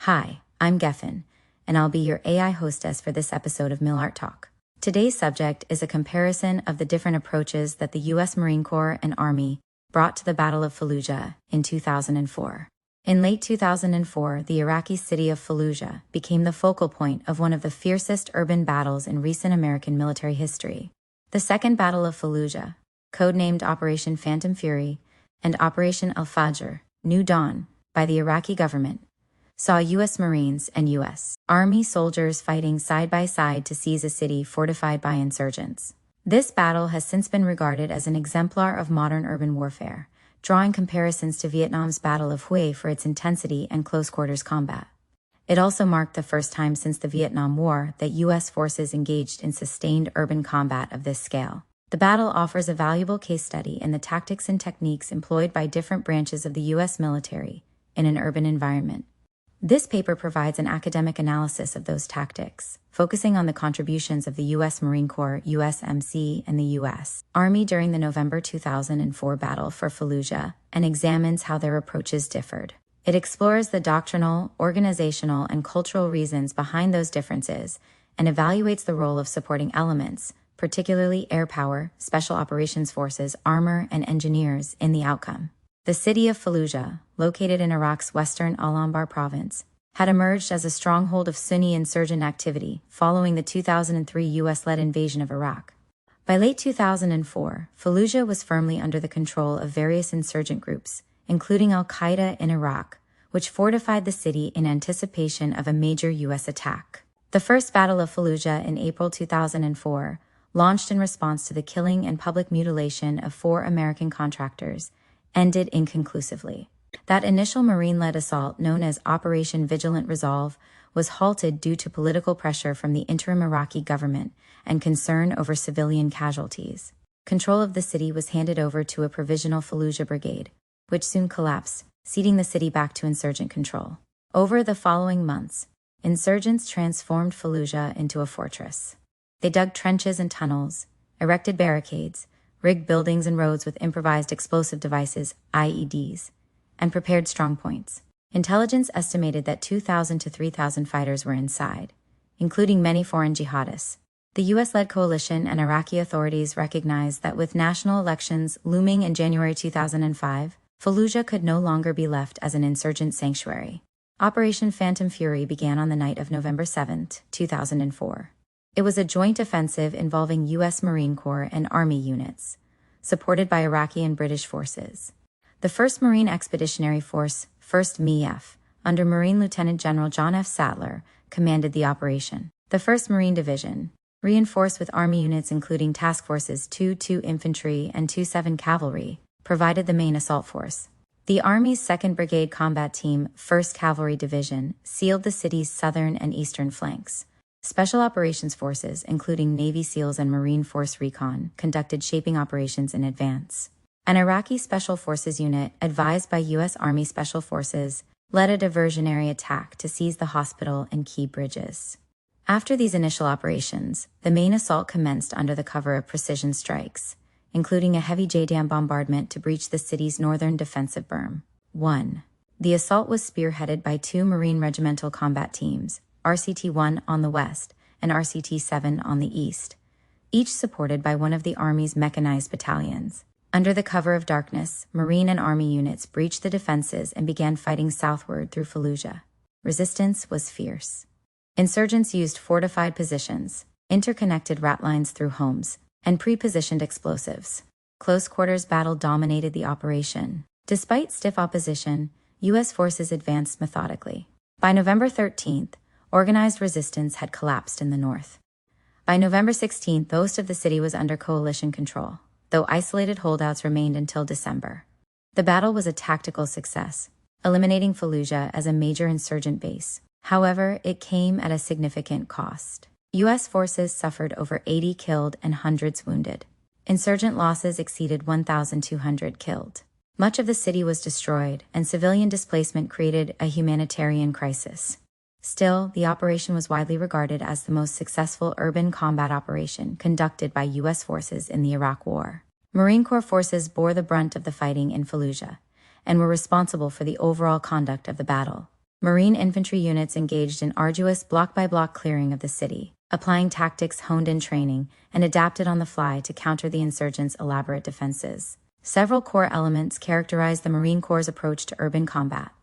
Hi, I'm Geffen, and I'll be your AI hostess for this episode of Millart Talk. Today's subject is a comparison of the different approaches that the U.S. Marine Corps and Army brought to the Battle of Fallujah in 2004. In late 2004, the Iraqi city of Fallujah became the focal point of one of the fiercest urban battles in recent American military history. The Second Battle of Fallujah, codenamed Operation Phantom Fury and Operation Al-Fajr, New Dawn, by the Iraqi government, saw U.S. Marines and U.S. Army soldiers fighting side by side to seize a city fortified by insurgents. This battle has since been regarded as an exemplar of modern urban warfare, drawing comparisons to Vietnam's Battle of Hue for its intensity and close-quarters combat. It also marked the first time since the Vietnam War that U.S. forces engaged in sustained urban combat of this scale. The battle offers a valuable case study in the tactics and techniques employed by different branches of the U.S. military in an urban environment. This paper provides an academic analysis of those tactics, focusing on the contributions of the U.S. Marine Corps, USMC, and the U.S. Army during the November 2004 battle for Fallujah, and examines how their approaches differed. It explores the doctrinal, organizational, and cultural reasons behind those differences, and evaluates the role of supporting elements, particularly air power, special operations forces, armor, and engineers, in the outcome. The city of Fallujah, located in Iraq's western Al-Anbar province, had emerged as a stronghold of Sunni insurgent activity following the 2003 U.S.-led invasion of Iraq. By late 2004, Fallujah was firmly under the control of various insurgent groups, including Al-Qaeda in Iraq, which fortified the city in anticipation of a major U.S. attack. The First Battle of Fallujah in April 2004, launched in response to the killing and public mutilation of 4 American contractors, ended inconclusively. That initial Marine-led assault, known as Operation Vigilant Resolve, was halted due to political pressure from the interim Iraqi government and concern over civilian casualties. Control of the city was handed over to a provisional Fallujah brigade, which soon collapsed, ceding the city back to insurgent control. Over the following months, insurgents transformed Fallujah into a fortress. They dug trenches and tunnels, erected barricades, rigged buildings and roads with improvised explosive devices, IEDs, and prepared strongpoints. Intelligence estimated that 2,000 to 3,000 fighters were inside, including many foreign jihadists. The U.S.-led coalition and Iraqi authorities recognized that with national elections looming in January 2005, Fallujah could no longer be left as an insurgent sanctuary. Operation Phantom Fury began on the night of November 7, 2004. It was a joint offensive involving U.S. Marine Corps and Army units, supported by Iraqi and British forces. The 1st Marine Expeditionary Force, 1st MEF, under Marine Lieutenant General John F. Sattler, commanded the operation. The 1st Marine Division, reinforced with Army units including Task Forces 2-2 Infantry and 2-7 Cavalry, provided the main assault force. The Army's 2nd Brigade Combat Team, 1st Cavalry Division, sealed the city's southern and eastern flanks. Special Operations Forces, including Navy SEALs and Marine Force Recon, conducted shaping operations in advance. An Iraqi Special Forces unit, advised by U.S. Army Special Forces, led a diversionary attack to seize the hospital and key bridges. After these initial operations, the main assault commenced under the cover of precision strikes, including a heavy JDAM bombardment to breach the city's northern defensive berm. 1. The assault was spearheaded by 2 Marine Regimental Combat Teams, RCT-1 on the west and RCT-7 on the east, each supported by one of the Army's mechanized battalions. Under the cover of darkness, Marine and Army units breached the defenses and began fighting southward through Fallujah. Resistance was fierce. Insurgents used fortified positions, interconnected rat lines through homes, and pre-positioned explosives. Close-quarters battle dominated the operation. Despite stiff opposition, U.S. forces advanced methodically. By November 13th, organized resistance had collapsed in the north. By November 16th, most of the city was under coalition control, though isolated holdouts remained until December. The battle was a tactical success, eliminating Fallujah as a major insurgent base. However, it came at a significant cost. U.S. forces suffered over 80 killed and hundreds wounded. Insurgent losses exceeded 1,200 killed. Much of the city was destroyed, and civilian displacement created a humanitarian crisis. Still, the operation was widely regarded as the most successful urban combat operation conducted by U.S. forces in the Iraq War. Marine Corps forces bore the brunt of the fighting in Fallujah, and were responsible for the overall conduct of the battle. Marine infantry units engaged in arduous block-by-block clearing of the city, applying tactics honed in training and adapted on the fly to counter the insurgents' elaborate defenses. Several core elements characterize the Marine Corps' approach to urban combat: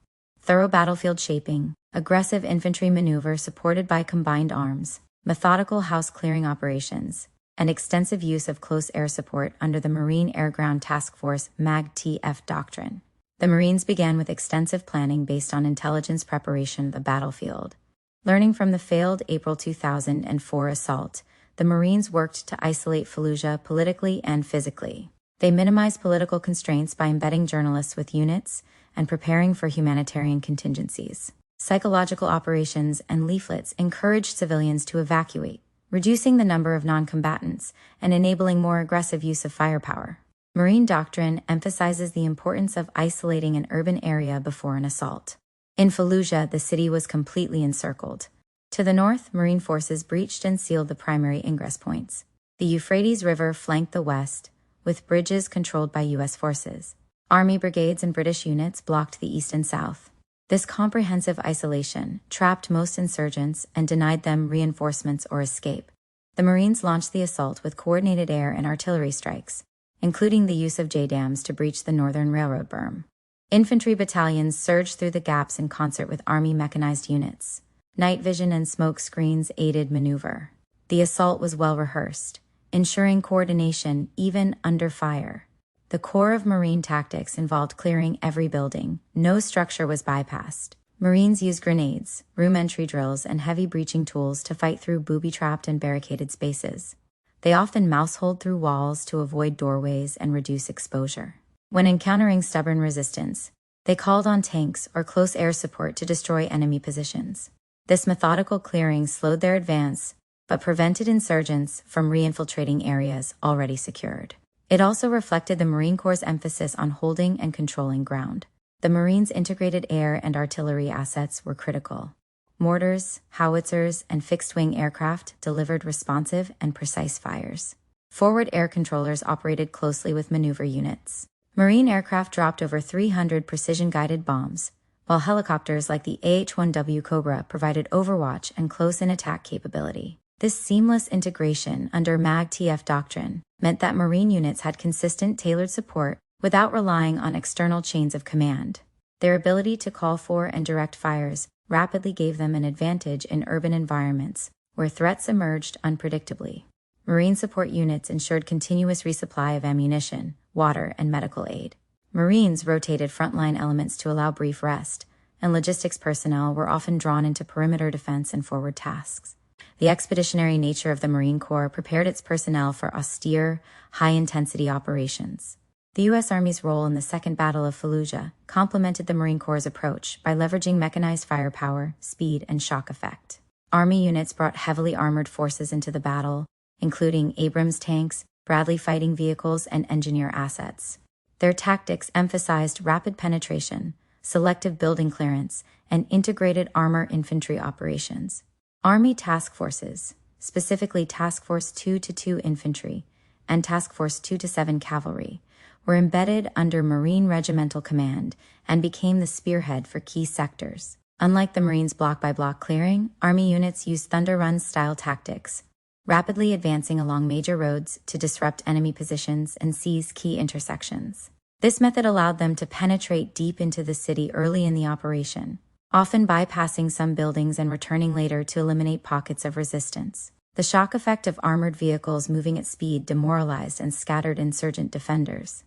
thorough battlefield shaping, aggressive infantry maneuver supported by combined arms, methodical house-clearing operations, and extensive use of close air support under the Marine Air Ground Task Force MAG-TF doctrine. The Marines began with extensive planning based on intelligence preparation of the battlefield. Learning from the failed April 2004 assault, the Marines worked to isolate Fallujah politically and physically. They minimized political constraints by embedding journalists with units and preparing for humanitarian contingencies. Psychological operations and leaflets encouraged civilians to evacuate, reducing the number of non-combatants and enabling more aggressive use of firepower. Marine doctrine emphasizes the importance of isolating an urban area before an assault. In Fallujah, the city was completely encircled. To the north, Marine forces breached and sealed the primary ingress points. The Euphrates River flanked the west, with bridges controlled by U.S. forces. Army brigades and British units blocked the east and south. This comprehensive isolation trapped most insurgents and denied them reinforcements or escape. The Marines launched the assault with coordinated air and artillery strikes, including the use of J-dams to breach the northern railroad berm. Infantry battalions surged through the gaps in concert with Army mechanized units. Night vision and smoke screens aided maneuver. The assault was well rehearsed, ensuring coordination even under fire. The core of Marine tactics involved clearing every building. No structure was bypassed. Marines used grenades, room entry drills, and heavy breaching tools to fight through booby-trapped and barricaded spaces. They often mouse-holed through walls to avoid doorways and reduce exposure. When encountering stubborn resistance, they called on tanks or close air support to destroy enemy positions. This methodical clearing slowed their advance, but prevented insurgents from re-infiltrating areas already secured. It also reflected the Marine Corps' emphasis on holding and controlling ground. The Marines' integrated air and artillery assets were critical. Mortars, howitzers, and fixed-wing aircraft delivered responsive and precise fires. Forward air controllers operated closely with maneuver units. Marine aircraft dropped over 300 precision-guided bombs, while helicopters like the AH-1W Cobra provided overwatch and close-in attack capability. This seamless integration under MAG-TF doctrine meant that Marine units had consistent, tailored support without relying on external chains of command. Their ability to call for and direct fires rapidly gave them an advantage in urban environments where threats emerged unpredictably. Marine support units ensured continuous resupply of ammunition, water, and medical aid. Marines rotated frontline elements to allow brief rest, and logistics personnel were often drawn into perimeter defense and forward tasks. The expeditionary nature of the Marine Corps prepared its personnel for austere, high-intensity operations. The U.S. Army's role in the Second Battle of Fallujah complemented the Marine Corps' approach by leveraging mechanized firepower, speed, and shock effect. Army units brought heavily armored forces into the battle, including Abrams tanks, Bradley fighting vehicles, and engineer assets. Their tactics emphasized rapid penetration, selective building clearance, and integrated armor infantry operations. Army task forces, specifically Task Force 2-2 Infantry and Task Force 2-7 Cavalry, were embedded under Marine Regimental Command and became the spearhead for key sectors. Unlike the Marines' block-by-block clearing, Army units used Thunder Run-style tactics, rapidly advancing along major roads to disrupt enemy positions and seize key intersections. This method allowed them to penetrate deep into the city early in the operation, often bypassing some buildings and returning later to eliminate pockets of resistance. The shock effect of armored vehicles moving at speed demoralized and scattered insurgent defenders.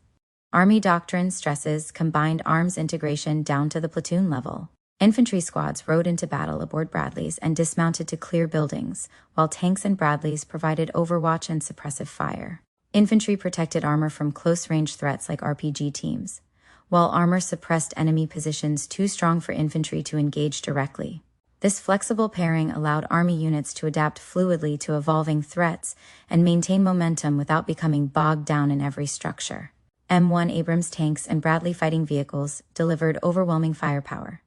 Army doctrine stresses combined arms integration down to the platoon level. Infantry squads rode into battle aboard Bradleys and dismounted to clear buildings, while tanks and Bradleys provided overwatch and suppressive fire. Infantry protected armor from close-range threats like RPG teams, while armor suppressed enemy positions too strong for infantry to engage directly. This flexible pairing allowed Army units to adapt fluidly to evolving threats and maintain momentum without becoming bogged down in every structure. M1 Abrams tanks and Bradley fighting vehicles delivered overwhelming firepower.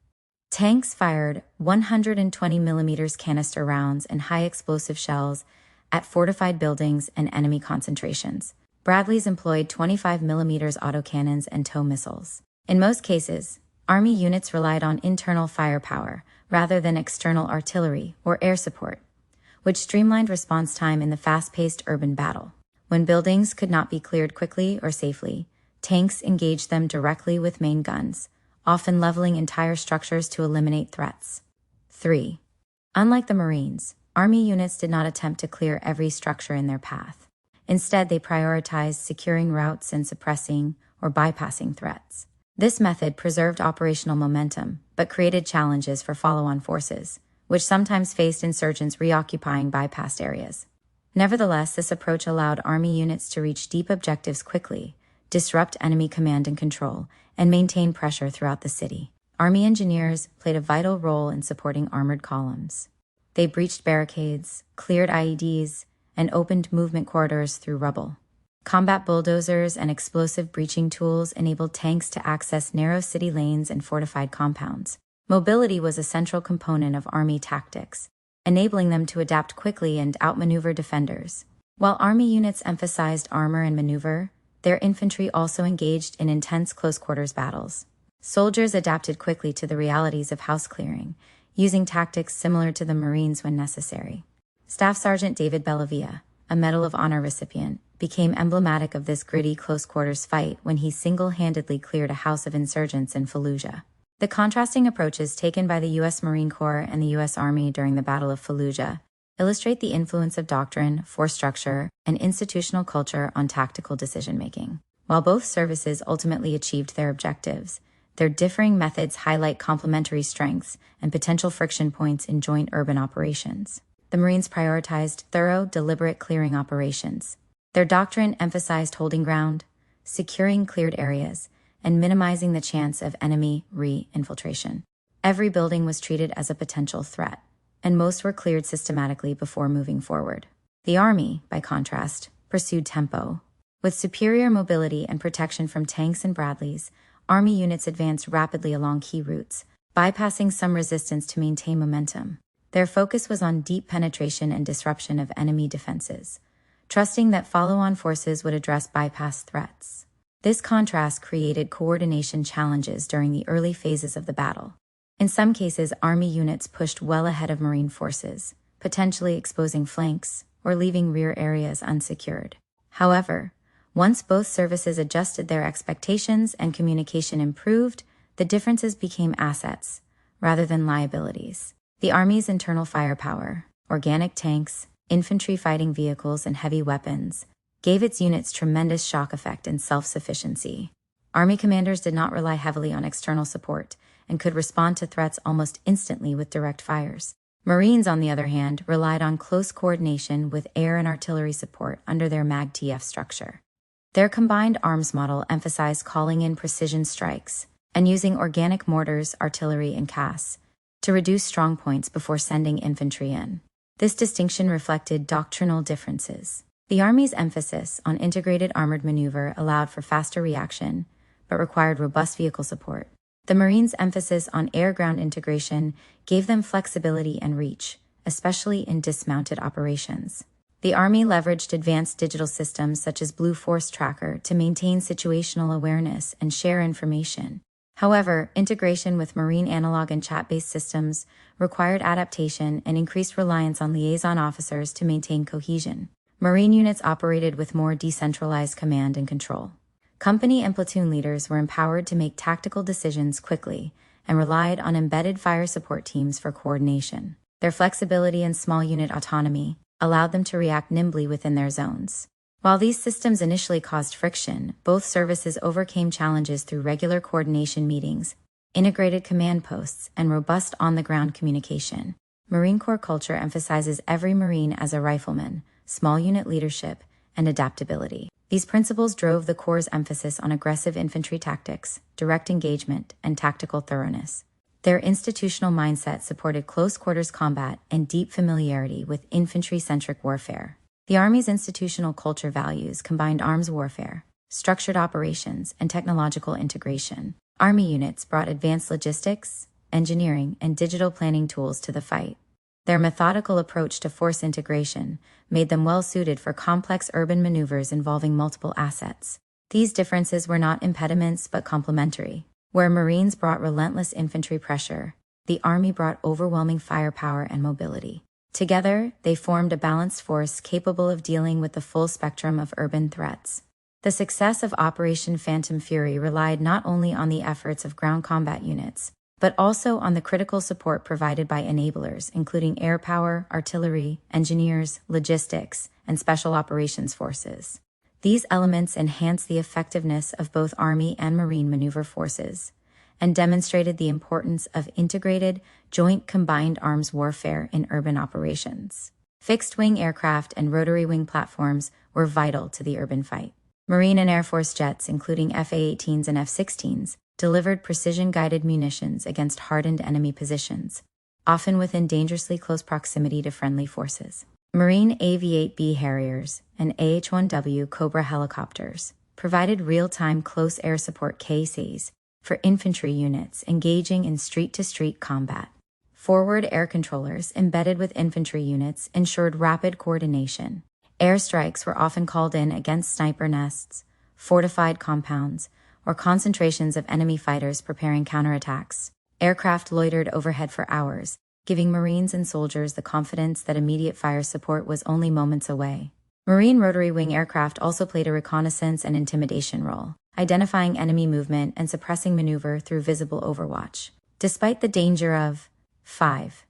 Tanks fired 120mm canister rounds and high-explosive shells at fortified buildings and enemy concentrations. Bradleys employed 25mm autocannons and tow missiles. In most cases, Army units relied on internal firepower rather than external artillery or air support, which streamlined response time in the fast-paced urban battle. When buildings could not be cleared quickly or safely, tanks engaged them directly with main guns, often leveling entire structures to eliminate threats. 3. Unlike the Marines, Army units did not attempt to clear every structure in their path. Instead, they prioritized securing routes and suppressing or bypassing threats. This method preserved operational momentum, but created challenges for follow-on forces, which sometimes faced insurgents reoccupying bypassed areas. Nevertheless, this approach allowed Army units to reach deep objectives quickly, disrupt enemy command and control, and maintain pressure throughout the city. Army engineers played a vital role in supporting armored columns. They breached barricades, cleared IEDs, and opened movement corridors through rubble. Combat bulldozers and explosive breaching tools enabled tanks to access narrow city lanes and fortified compounds. Mobility was a central component of Army tactics, enabling them to adapt quickly and outmaneuver defenders. While Army units emphasized armor and maneuver, their infantry also engaged in intense close-quarters battles. Soldiers adapted quickly to the realities of house clearing, using tactics similar to the Marines when necessary. Staff Sergeant David Bellavia, a Medal of Honor recipient, became emblematic of this gritty close-quarters fight when he single-handedly cleared a house of insurgents in Fallujah. The contrasting approaches taken by the U.S. Marine Corps and the U.S. Army during the Battle of Fallujah illustrate the influence of doctrine, force structure, and institutional culture on tactical decision-making. While both services ultimately achieved their objectives, their differing methods highlight complementary strengths and potential friction points in joint urban operations. The Marines prioritized thorough, deliberate clearing operations. Their doctrine emphasized holding ground, securing cleared areas, and minimizing the chance of enemy re-infiltration. Every building was treated as a potential threat, and most were cleared systematically before moving forward. The Army, by contrast, pursued tempo. With superior mobility and protection from tanks and Bradleys, Army units advanced rapidly along key routes, bypassing some resistance to maintain momentum. Their focus was on deep penetration and disruption of enemy defenses, trusting that follow-on forces would address bypass threats. This contrast created coordination challenges during the early phases of the battle. In some cases, Army units pushed well ahead of Marine forces, potentially exposing flanks or leaving rear areas unsecured. However, once both services adjusted their expectations and communication improved, the differences became assets rather than liabilities. The Army's internal firepower, organic tanks, infantry fighting vehicles, and heavy weapons, gave its units tremendous shock effect and self-sufficiency. Army commanders did not rely heavily on external support and could respond to threats almost instantly with direct fires. Marines, on the other hand, relied on close coordination with air and artillery support under their MAG-TF structure. Their combined arms model emphasized calling in precision strikes and using organic mortars, artillery, and CAS to reduce strong points before sending infantry in. This distinction reflected doctrinal differences. The Army's emphasis on integrated armored maneuver allowed for faster reaction, but required robust vehicle support. The Marines' emphasis on air-ground integration gave them flexibility and reach, especially in dismounted operations. The Army leveraged advanced digital systems such as Blue Force Tracker to maintain situational awareness and share information. However, integration with Marine analog and chat-based systems required adaptation and increased reliance on liaison officers to maintain cohesion. Marine units operated with more decentralized command and control. Company and platoon leaders were empowered to make tactical decisions quickly and relied on embedded fire support teams for coordination. Their flexibility and small unit autonomy allowed them to react nimbly within their zones. While these systems initially caused friction, both services overcame challenges through regular coordination meetings, integrated command posts, and robust on-the-ground communication. Marine Corps culture emphasizes every Marine as a rifleman, small unit leadership, and adaptability. These principles drove the Corps' emphasis on aggressive infantry tactics, direct engagement, and tactical thoroughness. Their institutional mindset supported close-quarters combat and deep familiarity with infantry-centric warfare. The Army's institutional culture values combined arms warfare, structured operations, and technological integration. Army units brought advanced logistics, engineering, and digital planning tools to the fight. Their methodical approach to force integration made them well-suited for complex urban maneuvers involving multiple assets. These differences were not impediments but complementary. Where Marines brought relentless infantry pressure, the Army brought overwhelming firepower and mobility. Together, they formed a balanced force capable of dealing with the full spectrum of urban threats. The success of Operation Phantom Fury relied not only on the efforts of ground combat units, but also on the critical support provided by enablers, including air power, artillery, engineers, logistics, and special operations forces. These elements enhanced the effectiveness of both Army and Marine maneuver forces, and demonstrated the importance of integrated, joint combined arms warfare in urban operations. Fixed-wing aircraft and rotary-wing platforms were vital to the urban fight. Marine and Air Force jets, including F/A-18s and F-16s, delivered precision-guided munitions against hardened enemy positions, often within dangerously close proximity to friendly forces. Marine AV-8B Harriers and AH-1W Cobra helicopters provided real-time close air support cases for infantry units engaging in street-to-street combat. Forward air controllers embedded with infantry units ensured rapid coordination. Airstrikes were often called in against sniper nests, fortified compounds, or concentrations of enemy fighters preparing counterattacks. Aircraft loitered overhead for hours, giving Marines and soldiers the confidence that immediate fire support was only moments away. Marine rotary wing aircraft also played a reconnaissance and intimidation role, identifying enemy movement and suppressing maneuver through visible overwatch. Despite the danger of 5.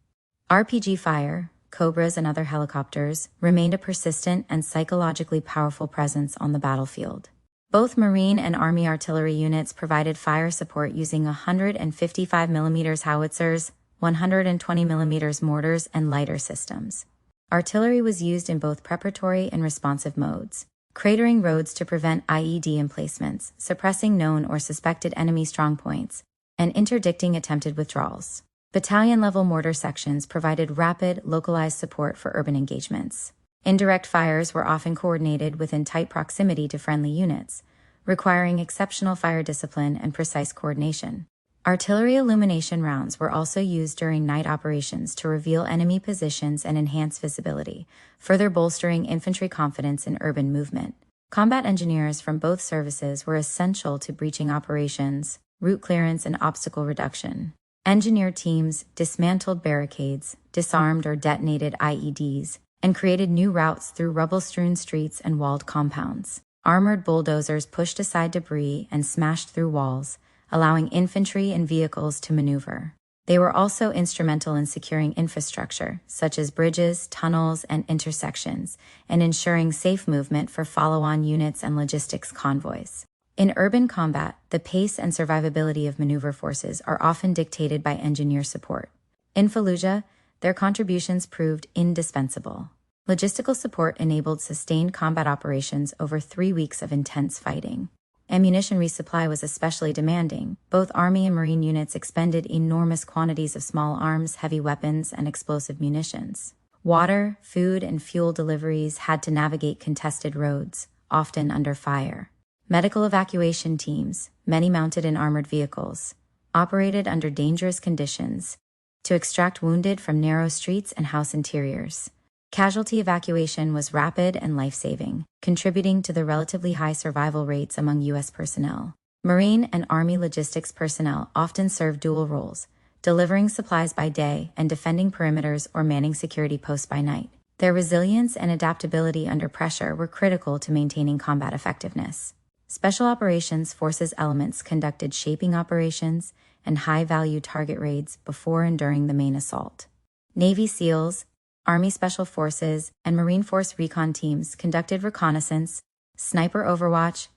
RPG fire, Cobras and other helicopters remained a persistent and psychologically powerful presence on the battlefield. Both Marine and Army artillery units provided fire support using 155mm howitzers, 120mm mortars, and lighter systems. Artillery was used in both preparatory and responsive modes, cratering roads to prevent IED emplacements, suppressing known or suspected enemy strongpoints, and interdicting attempted withdrawals. Battalion-level mortar sections provided rapid, localized support for urban engagements. Indirect fires were often coordinated within tight proximity to friendly units, requiring exceptional fire discipline and precise coordination. Artillery illumination rounds were also used during night operations to reveal enemy positions and enhance visibility, further bolstering infantry confidence in urban movement. Combat engineers from both services were essential to breaching operations, route clearance, and obstacle reduction. Engineer teams dismantled barricades, disarmed or detonated IEDs, and created new routes through rubble-strewn streets and walled compounds. Armored bulldozers pushed aside debris and smashed through walls, allowing infantry and vehicles to maneuver. They were also instrumental in securing infrastructure, such as bridges, tunnels, and intersections, and ensuring safe movement for follow-on units and logistics convoys. In urban combat, the pace and survivability of maneuver forces are often dictated by engineer support. In Fallujah, their contributions proved indispensable. Logistical support enabled sustained combat operations over 3 weeks of intense fighting. Ammunition resupply was especially demanding. Both Army and Marine units expended enormous quantities of small arms, heavy weapons, and explosive munitions. Water, food, and fuel deliveries had to navigate contested roads, often under fire. Medical evacuation teams, many mounted in armored vehicles, operated under dangerous conditions to extract wounded from narrow streets and house interiors. Casualty evacuation was rapid and life-saving, contributing to the relatively high survival rates among U.S. personnel. Marine and Army logistics personnel often served dual roles, delivering supplies by day and defending perimeters or manning security posts by night. Their resilience and adaptability under pressure were critical to maintaining combat effectiveness. Special Operations Forces elements conducted shaping operations and high-value target raids before and during the main assault. Navy SEALs, Army Special Forces, and Marine Force recon teams conducted reconnaissance, sniper overwatch,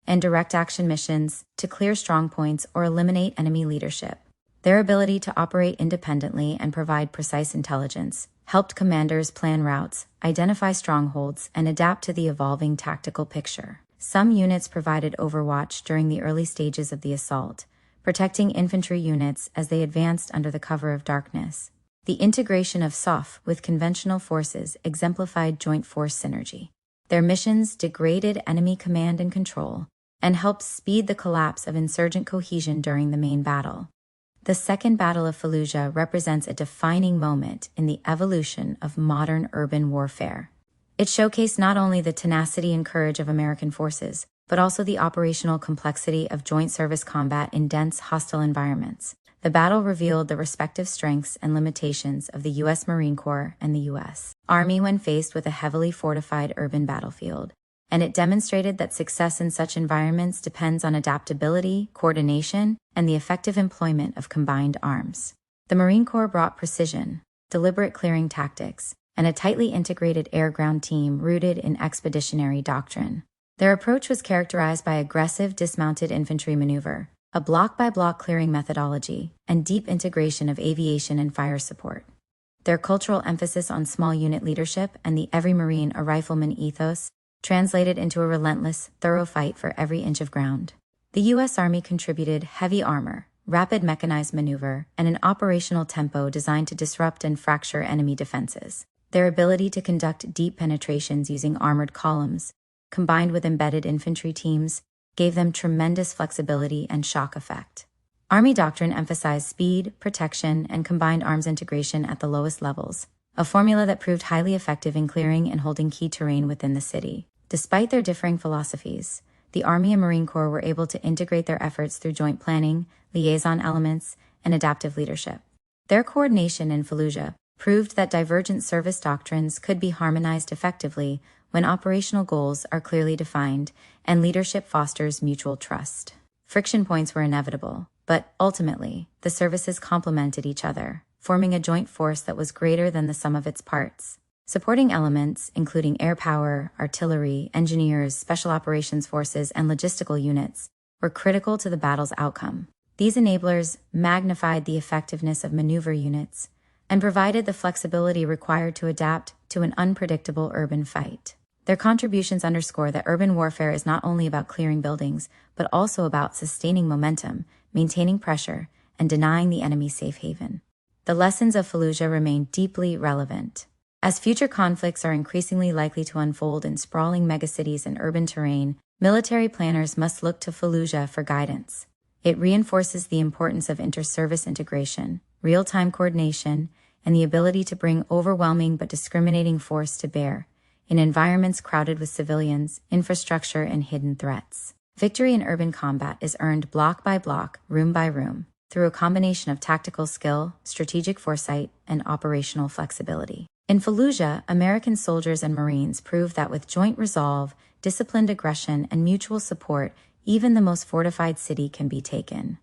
and direct action missions to clear strongpoints or eliminate enemy leadership. Their ability to operate independently and provide precise intelligence helped commanders plan routes, identify strongholds, and adapt to the evolving tactical picture. Some units provided overwatch during the early stages of the assault, protecting infantry units as they advanced under the cover of darkness. The integration of SOF with conventional forces exemplified joint force synergy. Their missions degraded enemy command and control and helped speed the collapse of insurgent cohesion during the main battle. The Second Battle of Fallujah represents a defining moment in the evolution of modern urban warfare. It showcased not only the tenacity and courage of American forces, but also the operational complexity of joint service combat in dense, hostile environments. The battle revealed the respective strengths and limitations of the U.S. Marine Corps and the U.S. Army when faced with a heavily fortified urban battlefield, and it demonstrated that success in such environments depends on adaptability, coordination, and the effective employment of combined arms. The Marine Corps brought precision, deliberate clearing tactics, and a tightly integrated air-ground team rooted in expeditionary doctrine. Their approach was characterized by aggressive dismounted infantry maneuver, a block-by-block clearing methodology, and deep integration of aviation and fire support. Their cultural emphasis on small unit leadership and the every Marine a rifleman ethos translated into a relentless, thorough fight for every inch of ground. The U.S. Army contributed heavy armor, rapid mechanized maneuver, and an operational tempo designed to disrupt and fracture enemy defenses. Their ability to conduct deep penetrations using armored columns, combined with embedded infantry teams, gave them tremendous flexibility and shock effect. Army doctrine emphasized speed, protection, and combined arms integration at the lowest levels, a formula that proved highly effective in clearing and holding key terrain within the city. Despite their differing philosophies, the Army and Marine Corps were able to integrate their efforts through joint planning, liaison elements, and adaptive leadership. Their coordination in Fallujah proved that divergent service doctrines could be harmonized effectively when operational goals are clearly defined and leadership fosters mutual trust. Friction points were inevitable, but ultimately, the services complemented each other, forming a joint force that was greater than the sum of its parts. Supporting elements, including air power, artillery, engineers, special operations forces, and logistical units, were critical to the battle's outcome. These enablers magnified the effectiveness of maneuver units and provided the flexibility required to adapt to an unpredictable urban fight. Their contributions underscore that urban warfare is not only about clearing buildings, but also about sustaining momentum, maintaining pressure, and denying the enemy safe haven. The lessons of Fallujah remain deeply relevant. As future conflicts are increasingly likely to unfold in sprawling megacities and urban terrain, military planners must look to Fallujah for guidance. It reinforces the importance of inter-service integration, real-time coordination, and the ability to bring overwhelming but discriminating force to bear in environments crowded with civilians, infrastructure, and hidden threats. Victory in urban combat is earned block by block, room by room, through a combination of tactical skill, strategic foresight, and operational flexibility. In Fallujah, American soldiers and Marines proved that with joint resolve, disciplined aggression, and mutual support, even the most fortified city can be taken.